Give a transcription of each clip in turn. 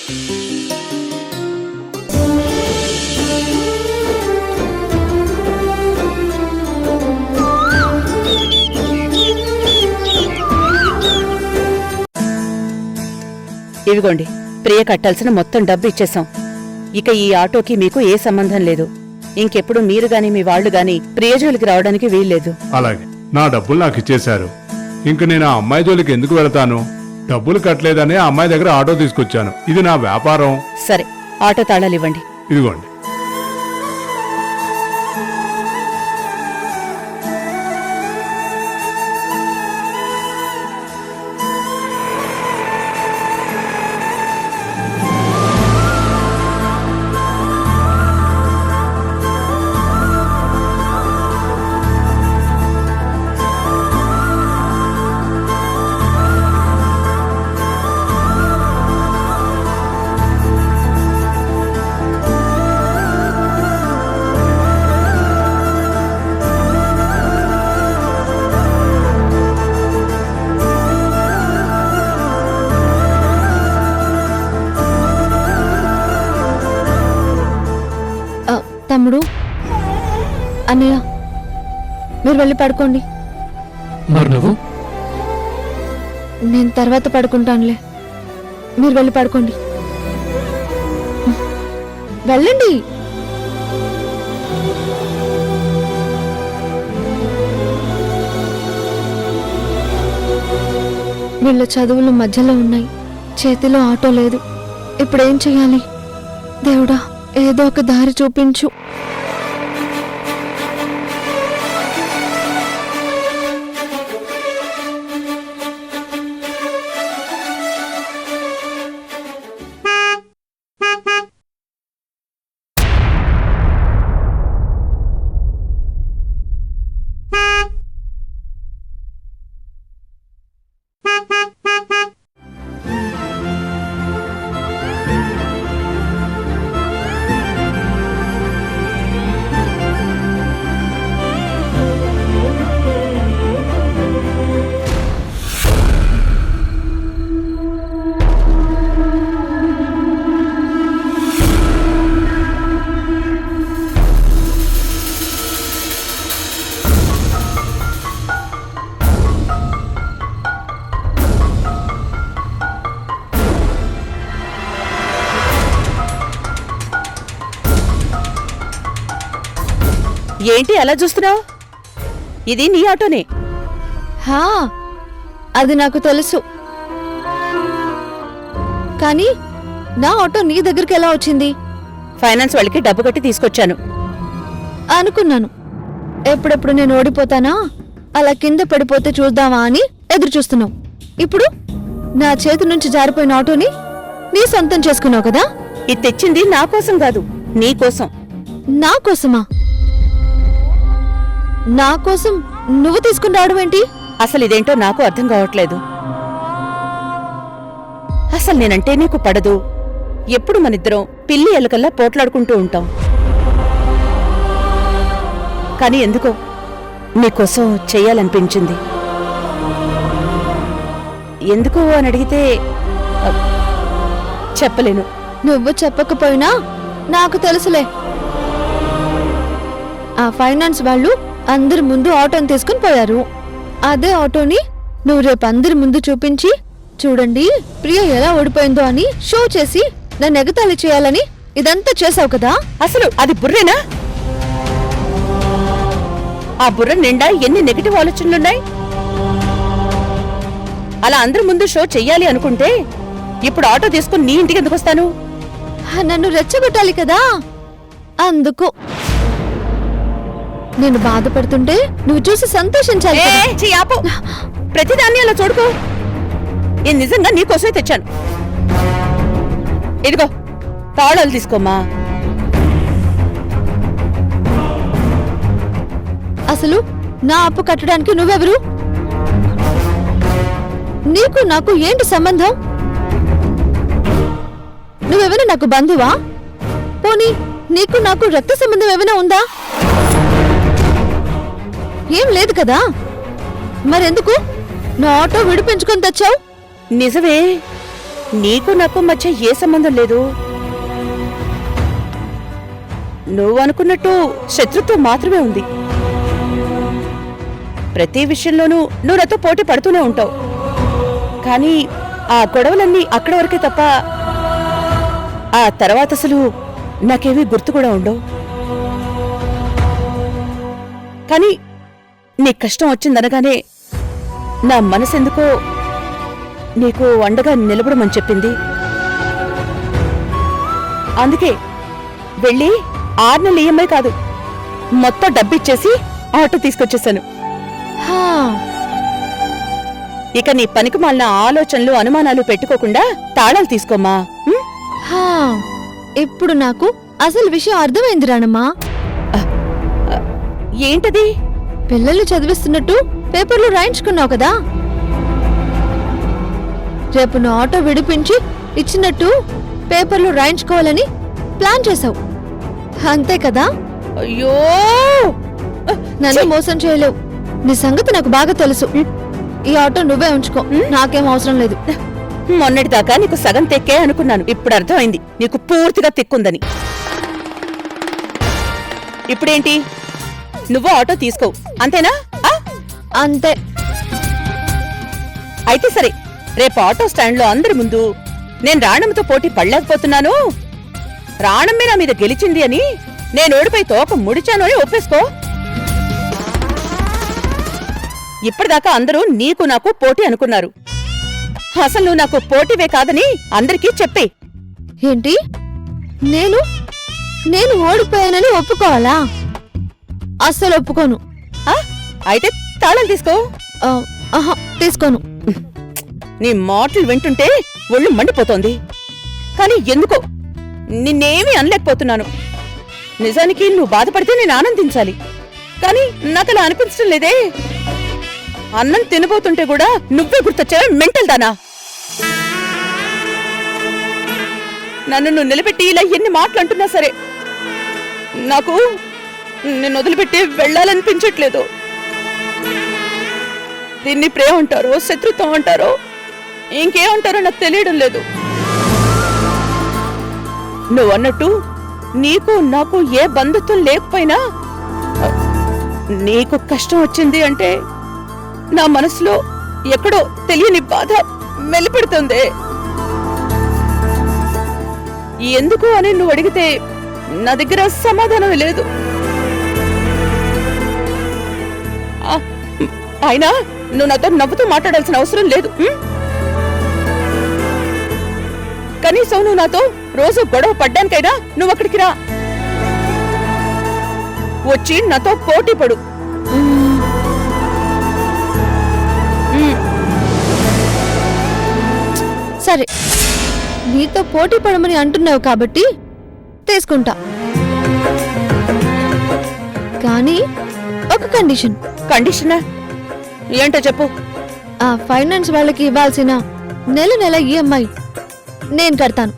ఇవిగోండి, ప్రియ కట్టాల్సిన మొత్తం డబ్బు ఇచ్చేశాం. ఇక ఈ ఆటోకి మీకు ఏ సంబంధం లేదు. ఇంకెప్పుడు మీరు గాని మీ వాళ్లు గాని ప్రియ జోలికి రావడానికి వీల్లేదు. అలాగే, నా డబ్బులు నాకు ఇచ్చేశారు. ఇంక నేను ఆ అమ్మాయి జోలికి ఎందుకు వెళతాను? డబ్బులు కట్టలేదని ఆ అమ్మాయి దగ్గర ఆటో తీసుకొచ్చాను. ఇది నా వ్యాపారం. సరే, ఆటో తాళాలు ఇవ్వండి. ఇదిగోండి. తమ్ముడు, అన్నయ్య, మీరు వెళ్ళి పడుకోండి. మరి నువ్వు? నేను తర్వాత పడుకుంటానులే. మీరు వెళ్ళి పడుకోండి. వెళ్ళండి. వీళ్ళ చదువులు మధ్యలో ఉన్నాయి. చేతిలో ఆటో లేదు. ఇప్పుడేం చెయ్యాలి? దేవుడా, ఏదో ఒక దారి చూపించు. ఏంటి అలా చూస్తున్నావు? ఇది నీ ఆటోనే. హా, అది నాకు తెలుసు. కానీ నా ఆటో నీ దగ్గరికి ఎలా వచ్చింది? ఫైనాన్స్ వాళ్ళకి డబ్బు కట్టి తీసుకొచ్చాను. అనుకున్నాను, ఎప్పుడెప్పుడు నేను ఓడిపోతానా, అలా కింద పడిపోతే చూద్దామా అని ఎదురు చూస్తున్నావు. ఇప్పుడు నా చేతి నుంచి జారిపోయిన ఆటోని నీ సొంతం చేసుకున్నావు కదా? ఇది తెచ్చింది నా కోసం కాదు, నీ కోసం. నా కోసమా? నా కోసం నువ్వు తీసుకుని రావడం ఏంటి? అసలు ఇదేంటో నాకు అర్థం కావట్లేదు. అసలు నేనంటే నీకు పడదు. ఎప్పుడు మనిద్దరం పిల్లి ఎలుకల్లా పోట్లాడుకుంటూ ఉంటాం. కానీ ఎందుకో నీకోసం చెయ్యాలనిపించింది. ఎందుకు అని అడిగితే చెప్పలేను. నువ్వు చెప్పకపోయినా నాకు తెలుసులే. ఆ ఫైనాన్స్ వాళ్ళు అందరి ముందు ఆటోని తీసుకుని పోయారు. అదే ఆటోని నువ్వు రేపు అందరి ముందు చూపించి, చూడండి ప్రియ ఎలా ఓడిపోయిందో అని షో చేసి నన్ను ఎగతాళి చేయాలని ఇదంతా చేసావు కదా? అసలు అది బుర్రేనా? ఆ బుర్ర నిండా ఎన్ని నెగటివ్ ఆలోచనలున్నాయి. అలా అందరి ముందు షో చెయ్యాలి అనుకుంటే ఇప్పుడు ఆటో తీసుకుని నీ ఇంటికి ఎందుకు వస్తాను? నన్ను రెచ్చగొట్టాలి కదా, అందుకు. నేను బాధపడుతుంటే నువ్వు చూసి సంతోషించాలి. ప్రతిదాన్ని అలా చూడుకో. నేను నిజంగా నీకోసమే తెచ్చాను. ఇదిగో తాళాలు తీసుకోమ్మా. అసలు నా అప్పు కట్టడానికి నువ్వెవరు? నీకు నాకు ఏంటి సంబంధం? నువ్వెవరు నాకు బంధువా? పోనీ నీకు నాకు రక్త సంబంధం ఏమైనా ఉందా? ఏం లేదు కదా. మరెందుకు నా ఆటో విడిపించుకొని తెచ్చావు? నిజమే, నీకు నాకు మధ్య ఏ సంబంధం లేదు. నువ్వు అనుకున్నట్టు శత్రుత్వం మాత్రమే ఉంది. ప్రతి విషయంలోనూ నువ్వు నాతో పోటీ పడుతూనే ఉంటావు. కానీ ఆ గొడవలన్నీ అక్కడి వరకే తప్ప ఆ తర్వాత అసలు నాకేమీ గుర్తు కూడా ఉండవు. కానీ నీ కష్టం వచ్చిందనగానే నా మనసెందుకో నీకు అండగా నిలబడమని చెప్పింది. అందుకే వెళ్ళి 6 నెలల ఈఎంఐ కాదు, మొత్తం డబ్బిచ్చేసి ఆటో తీసుకొచ్చేశాను. హా, ఇక నీ పనికి మాలిన ఆలోచనలు అనుమానాలు పెట్టుకోకుండా తాళాలు తీసుకోమ్మా. ఉం? హా, ఇప్పుడు నాకు అసలు విషయం అర్థమైంది రానమ్మా. ఏంటది? పిల్లల్ని చదివిస్తున్నట్టు పేపర్లు రాయించుకున్నావు కదా, రేపు నా ఆటో విడిపించి ఇచ్చినట్టు పేపర్లు రాయించుకోవాలని ప్లాన్ చేశావు, అంతే కదా? అయ్యో, నన్ను మోసం చేయలేవు. నీ సంగతి నాకు బాగా తెలుసు. ఈ ఆటో నువ్వే ఉంచుకో, నాకేం అవసరం లేదు. మొన్నటిదాకా నీకు సగం తెక్కే అనుకున్నాను. ఇప్పుడు అర్థమైంది నీకు పూర్తిగా తెక్కుందని. ఇప్పుడేంటి? నువ్వు ఆటో తీసుకోవు, అంతేనా? ఆ? అంతే. అయితే సరే, రేపు ఆటో స్టాండ్లో అందరి ముందు నేను రాణమ్మతో పోటీ పడలేకపోతున్నాను, రాణమ్మే నా మీద గెలిచింది అని, నేను ఓడిపోయి తోక ముడిచాను అని ఒప్పేసుకో. ఇప్పటిదాకా అందరూ నీకు నాకు పోటీ అనుకున్నారు. అసలు నువ్వు నాకు పోటీవే కాదని అందరికీ చెప్పే. ఏంటి? నేను నేను ఓడిపోయానని ఒప్పుకోవాలా? అస్సలు ఒప్పుకోను. ఆ? అయితే తాళం తీసుకో. ఆహా, తీసుకోను. నీ మాటలు వింటుంటే ఒళ్ళు మండిపోతోంది. కానీ ఎందుకో నిన్నేమీ అనలేకపోతున్నాను. నిజానికి నువ్వు బాధపడితే నేను ఆనందించాలి, కానీ నాకలా అనిపించడం లేదే. అన్నం తినబోతుంటే కూడా నువ్వే గుర్తొచ్చావే, మెంటల్ దానా? నన్ను నువ్వు నిలబెట్టి ఇలా ఎన్ని మాటలు అంటున్నా సరే, నాకు నిన్ను వదిలిపెట్టి వెళ్ళాలనిపించట్లేదు. దీన్ని ప్రేమ అంటారో శత్రుత్వం అంటారో ఇంకేమంటారో నాకు తెలియడం లేదు. నువ్వన్నట్టు నీకు నాకు ఏ బంధుత్వం లేకపోయినా నీకు కష్టం వచ్చింది అంటే నా మనసులో ఎక్కడో తెలియని బాధ మెలిపెడుతుంది. ఎందుకు అని నువ్వు అడిగితే నా దగ్గర సమాధానం లేదు. అయినా నువ్వు నాతో నవ్వుతూ మాట్లాడాల్సిన అవసరం లేదు. కనీసం నువ్వు నాతో రోజు గొడవ పడ్డానికైనా నువ్వు అక్కడికి రా, వచ్చి నాతో పోటీ పడు. సరే, నీతో పోటీ పడమని అంటున్నావు కాబట్టి తీసుకుంటా. కానీ ఒక కండిషన్. కండిషనా? ఏంటో చెప్పు. ఆ ఫైనాన్స్ వాళ్ళకి ఇవ్వాల్సిన నెల నెల ఈఎంఐ నేను కడతాను.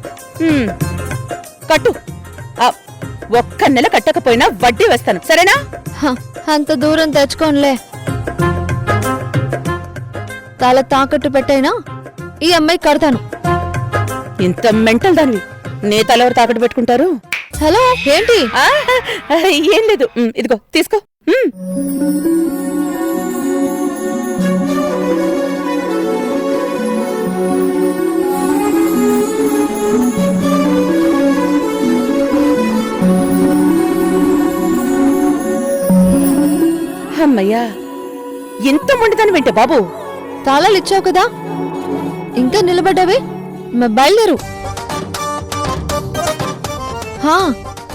కట్టు. ఒక్క నెల కట్టకపోయినా వడ్డీ వేస్తాను, సరేనా? అంత దూరం తెచ్చుకోనులే. తల తాకట్టు పెట్టైనా ఈఎంఐ కడతాను. ఇంత మెంటల్ దానివి, నే తలెవరు తాకట్టు పెట్టుకుంటారు? హలో, ఏంటి? ఏం లేదు, ఇదిగో తీసుకో. అమ్మయ్యా, ఇంత మొండిదాని వింటే బాబు. తాళాలు ఇచ్చావు కదా, ఇంకా నిలబడ్డావే, బయలుదేరు.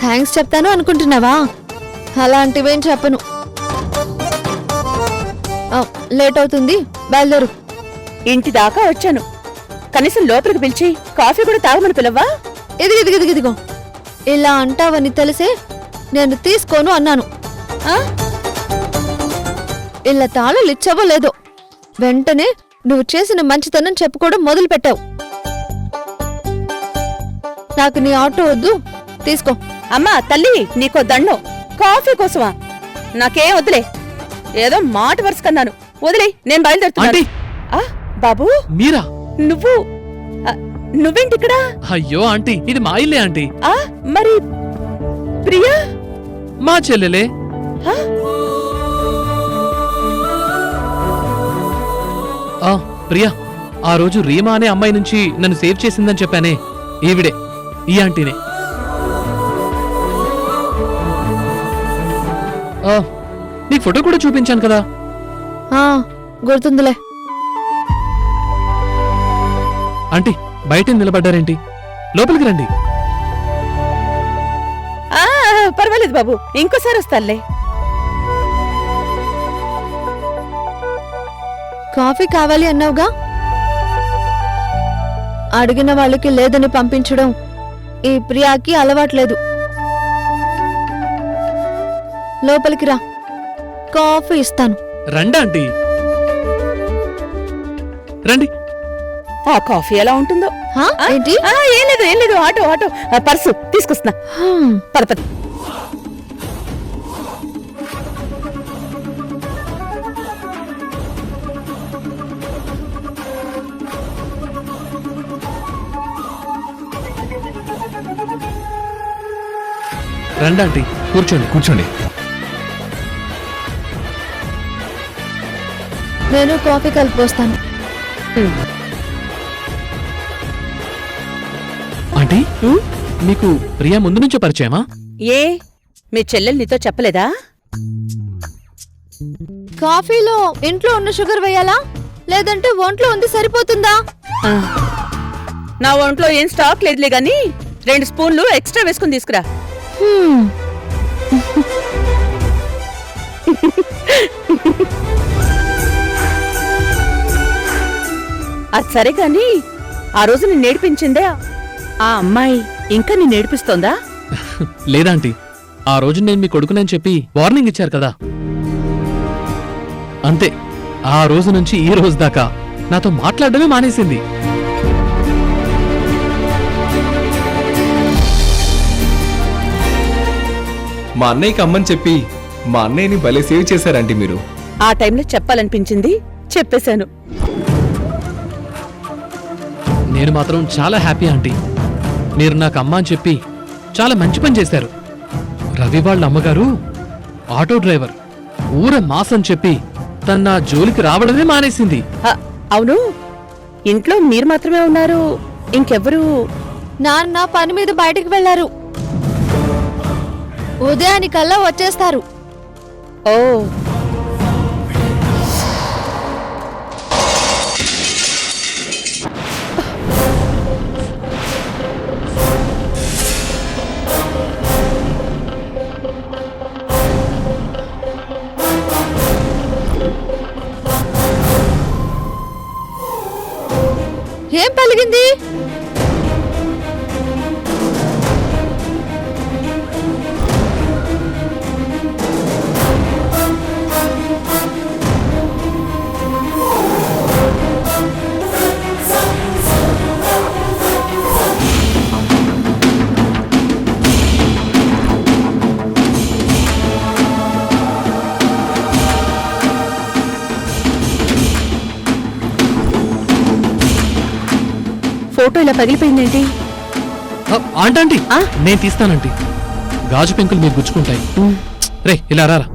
థ్యాంక్స్ చెప్తాను అనుకుంటున్నావా? అలాంటివేం చెప్పను. లేట్ అవుతుంది, బయలుదేరు. ఇంటి దాకా వచ్చాను, కనీసం లోపలికి పిలిచి కాఫీ కూడా తాగమని పిలవ్వా? ఇదిగో ఇలా అంటావని తెలిసే నేను తీసుకోను అన్నాను. ఇలా తాళాలు ఇచ్చావో లేదో వెంటనే నువ్వు చేసిన మంచితనం చెప్పుకోవడం మొదలు పెట్టావు. నాకు నీ ఆటో వద్దు, తీసుకో. అమ్మా తల్లి, నీకో దండం. కాఫీ కోసమా? నాకేం వద్దులే, ఏదో మాట వరుస కన్నాను, వదిలే, నేను బయలుదేరుతున్నాను. బాబు, మీరా? నువ్వు నువ్వేంటిక్కడ? అయ్యో ఆంటీ, ఇది మా ఇల్లే ఆంటీ. ఆ మరి ప్రియా? మా చెల్లెలే. హ? ఆ ప్రియా, ఆ రోజు రీమా అనే అమ్మాయి నుంచి నన్ను సేవ్ చేసిందని చెప్పానే, ఈవిడే, ఈ ఆంటీనే. నీకు ఫోటో కూడా చూపించాను కదా. ఆ, గుర్తుందిలే. ఆంటీ, బయట నిలబడ్డారేంటి? లోపలికి రండి. ఆ పర్వాలేదు బాబు, ఇంకోసారి వస్తానులే. కాఫీ కావాలి అన్నావుగా? అడిగిన వాళ్ళకి లేదని పంపించడం ఈ ప్రియాకి అలవాట్లేదు. లోపలికి రా, కాఫీ ఇస్తాను. రండి ఆంటీ, రండి. ఆ కాఫీ ఎలా ఉంటుందో. హా? ఏంటి? ఏం లేదు ఆటో ఆటో పర్సు తీసుకొస్తున్నా. పద పద. రండి ఆంటీ, కూర్చోండి. కూర్చోండి. నేను కాఫీ కలిపిపోస్తాను. ఆంటీ, మీకు ప్రియా ముందు నుంచో పరిచయమా? ఏ మీ చెల్లెలు నీతో చెప్పలేదా? కాఫీలో ఇంట్లో ఉన్న షుగర్ వేయాలా, లేదంటే ఒంట్లో ఉంది సరిపోతుందా? ఆ, నా ఒంట్లో ఏం స్టాక్ లేదులే గాని 2 స్పూన్లు ఎక్స్ట్రా వేసుకుని తీసుకురా. హ్మ్. అది సరే గాని ఆ రోజు నేను నేర్పించిందే ఆ అమ్మాయి ఇంకా నీ నేర్పిస్తోందా? లేదాంటీ, ఆ రోజు నేను మీ కొడుకునని చెప్పి వార్నింగ్ ఇచ్చారు కదా, అంతే. ఆ రోజు నుంచి ఈ రోజు దాకా నాతో మాట్లాడడమే మానేసింది. మా అన్నయ్యకి అమ్మని చెప్పి మా అన్నయ్యని భలే సేవ్ చేశారంటే మీరు. ఆ టైంలో చెప్పాలనిపించింది, చెప్పేశాను. నేను మాత్రం చాలా హ్యాపీ ఆంటీ. మీరు నాకు అమ్మ అని చెప్పి చాలా మంచి పని చేశారు. రవి వాళ్ళ అమ్మగారు ఆటో డ్రైవర్, ఊర మాస్ అని చెప్పి తన నా జోలికి రావడమే మానేసింది. అవును, ఇంట్లో మీరు మాత్రమే ఉన్నారు, ఇంకెవ్వరు? నాన్న పని మీద బయటికి వెళ్లారు. ఉదయానికల్లా వచ్చేస్తారు. ఓ ఏం పలిగింది? ఫోటో ఇలా పగిలిపోయిందేంటి? ఆంటీ, నేను తీస్తానంటీ. గాజు పెంకులు మీరు గుచ్చుకుంటాయి. రే ఇలా రారా.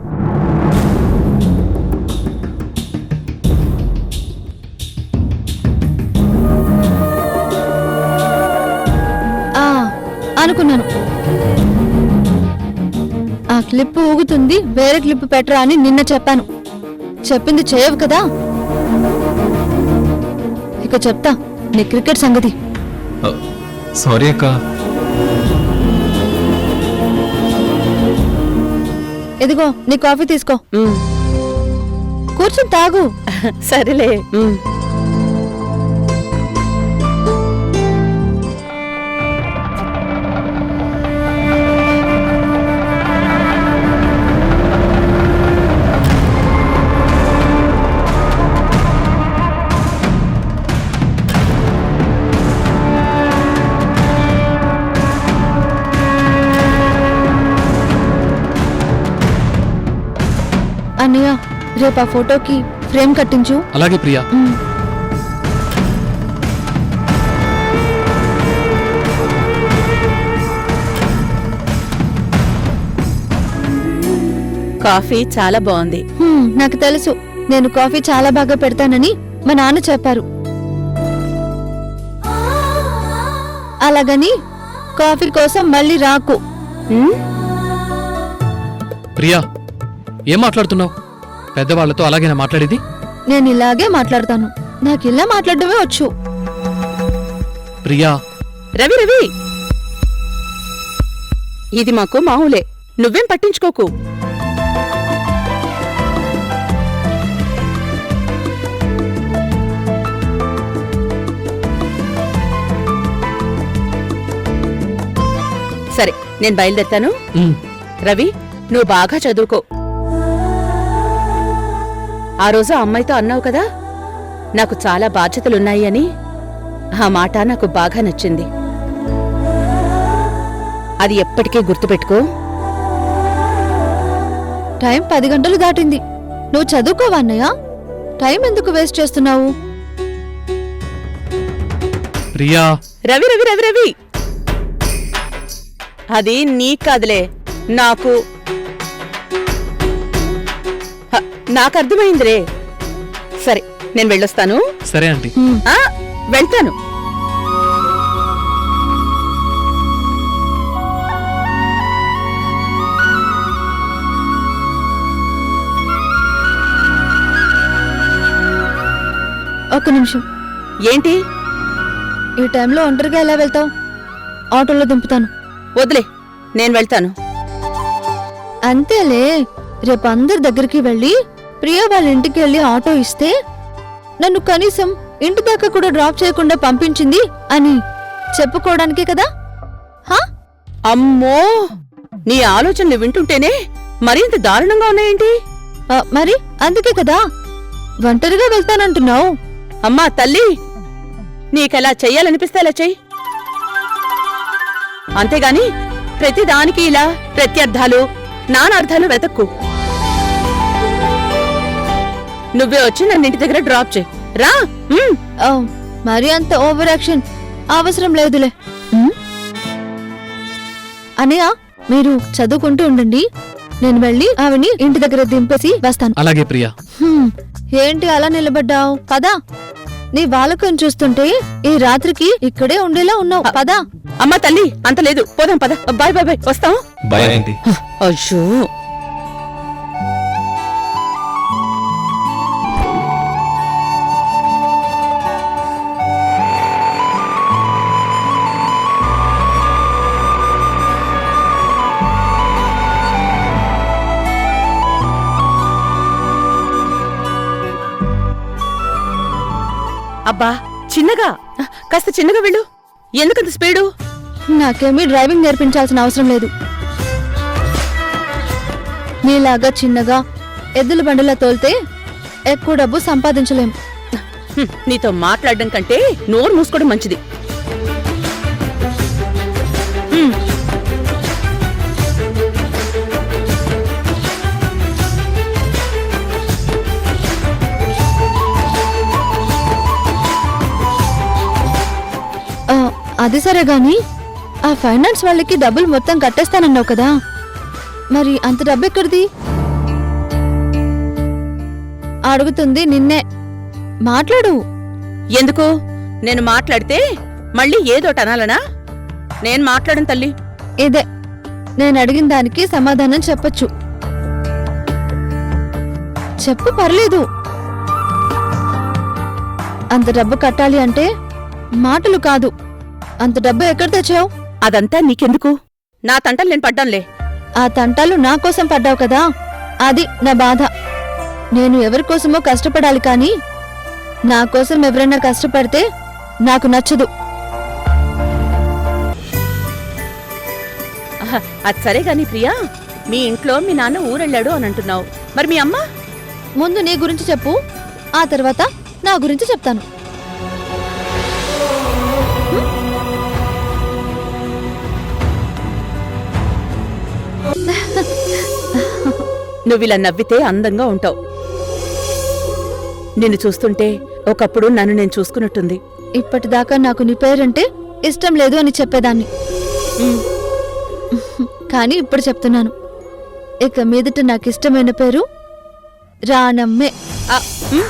అనుకున్నాను. ఆ క్లిప్ ఊగుతుంది, వేరే క్లిప్ పెట్టరా అని నిన్న చెప్పాను. చెప్పింది చేయవు కదా. ఇక చెప్తా నీ క్రికెట్ సంగతి. సారీ అక్క. ఇదిగో నీ కాఫీ తీసుకో. కూర్చుని తాగు. సరేలే. అన్నయ్య, రేపు ఆ ఫోటోకి ఫ్రేమ్ కట్టించు. అలాగే ప్రియా. కాఫీ చాలా బాగుంది. నాకు తెలుసు, నేను కాఫీ చాలా బాగా పెడతానని మా నాన్న చెప్పారు. అలాగని కాఫీ కోసం మళ్ళీ రాకు. ఉమ్, ప్రియా ఏం మాట్లాడుతున్నావు? పెద్దవాళ్లతో అలాగేనా మాట్లాడేది? నేను ఇలాగే మాట్లాడతాను. నాకు ఇలా మాట్లాడడమే వచ్చు. ప్రియా రవి రవి, ఇది మాకు మామూలే, నువ్వేం పట్టించుకోకు. సరే, నేను బయలుదేరుతాను. ఉమ్, రవి, నువ్వు బాగా చదువుకో. ఆ రోజు ఆ అమ్మాయితో అన్నావు కదా, నాకు చాలా బాధ్యతలున్నాయి అని. ఆ మాట నాకు బాగా నచ్చింది. అది ఎప్పటికీ గుర్తుపెట్టుకో. టైం 10 గంటలు దాటింది. నువ్వు చదువుకోవా అన్నయ్య? టైం ఎందుకు వేస్ట్ చేస్తున్నావు? ప్రియా రవి రవి రవి రవి, అది నీకు కాదులే, నాకు. నాకు అర్థమైందిరే. సరే, నేను వెళ్ళొస్తాను. సరే ఆంటీ. ఆ, వెళ్తాను. ఒక్క నిమిషం. ఏంటి? ఈ టైంలో ఒంటరిగా ఎలా వెళ్తావు? ఆటోలో దింపుతాను. వదిలే, నేను వెళ్తాను. అంతేలే, రేపు అందరి దగ్గరికి వెళ్ళి ప్రియ వాళ్ళ ఇంటికి వెళ్ళి ఆటో ఇస్తే నన్ను కనీసం ఇంటి దాకా కూడా డ్రాప్ చేయకుండా పంపించింది అని చెప్పుకోవడానికే కదా. హా? అమ్మో, నీ ఆలోచనలు వింటుంటేనే మరింత దారుణంగా ఉన్నాయేంటి? మరి అందుకే కదా ఒంటరిగా వెళ్తానంటున్నావు. అమ్మా తల్లి, నీకెలా చెయ్యాలనిపిస్తే అలా చెయ్యి. అంతేగాని ప్రతిదానికి ఇలా ప్రత్యర్థాలు, నానార్థాలు వెతక్కు. నువ్వే వచ్చి నన్ను ఇంటి దగ్గర డ్రాప్ చేయి. రా. మరి అంత ఓవర్ యాక్షన్ అవసరం లేదులే. అనయ్య, మీరు చదువుకుంటూ ఉండండి, నేను వెళ్ళి ఆవిని ఇంటి దగ్గర దింపేసి వస్తాను. అలాగే ప్రియా. ఏంటి అలా నిలబడ్డావు? పదా, నీ బాలకం చూస్తుంటే ఈ రాత్రికి ఇక్కడే ఉండేలా ఉన్నావు. పదా. అమ్మా తల్లి, అంత లేదు, పోదాం పద. బాయ్ బాయ్ బాయ్, వస్తాం. Bye aunty. అయ్యో, అబ్బా చిన్నగా, కాస్త చిన్నగా వెళ్ళు. ఎందుకంత స్పీడు? నాకేమీ డ్రైవింగ్ నేర్పించాల్సిన అవసరం లేదు. నీలాగా చిన్నగా ఎద్దుల బండిలా తోలితే ఎక్కువ డబ్బు సంపాదించలేం. నీతో మాట్లాడడం కంటే నోరు మూసుకోవడం మంచిది. అది సరే గాని, ఆ ఫైనాన్స్ వాళ్ళకి డబ్బులు మొత్తం కట్టేస్తానన్నావు కదా, మరి అంత డబ్బు ఎక్కడిది? అడుగుతుంది నిన్నే, మాట్లాడు. ఎందుకు? నేను మాట్లాడితే మళ్ళీ ఏదోటి అనాలనా? నేను మాట్లాడను తల్లి. ఇదే, నేను అడిగిన దానికి సమాధానం చెప్పొచ్చు. చెప్పు, పర్లేదు. అంత డబ్బు కట్టాలి అంటే మాటలు కాదు, అంత డబ్బు ఎక్కడ తెచ్చావు? అదంతా నీకెందుకు? నా తంటలు నేను పడ్డానులే. ఆ తంటాలు నా కోసం పడ్డావు కదా, అది నా బాధ. నేను ఎవరికోసమో కష్టపడాలి కానీ నా కోసం ఎవరైనా కష్టపడితే నాకు నచ్చదు. అది సరే గాని ప్రియా, మీ ఇంట్లో మీ నాన్న ఊరెళ్ళాడు అని అంటున్నావు, మరి మీ అమ్మ? ముందు నీ గురించి చెప్పు, ఆ తర్వాత నా గురించి చెప్తాను. నువ్విలా నవ్వితే అందంగా ఉంటావు. నిన్ను చూస్తుంటే ఒకప్పుడు నన్ను నేను చూసుకున్నట్టుంది. ఇప్పటిదాకా నాకు నీ పేరంటే ఇష్టం లేదు అని చెప్పేదాన్ని, కానీ ఇప్పుడు చెప్తున్నాను, ఇక మీదట నాకు ఇష్టమైన పేరు రానమ్మే. ఆ, ఉమ్.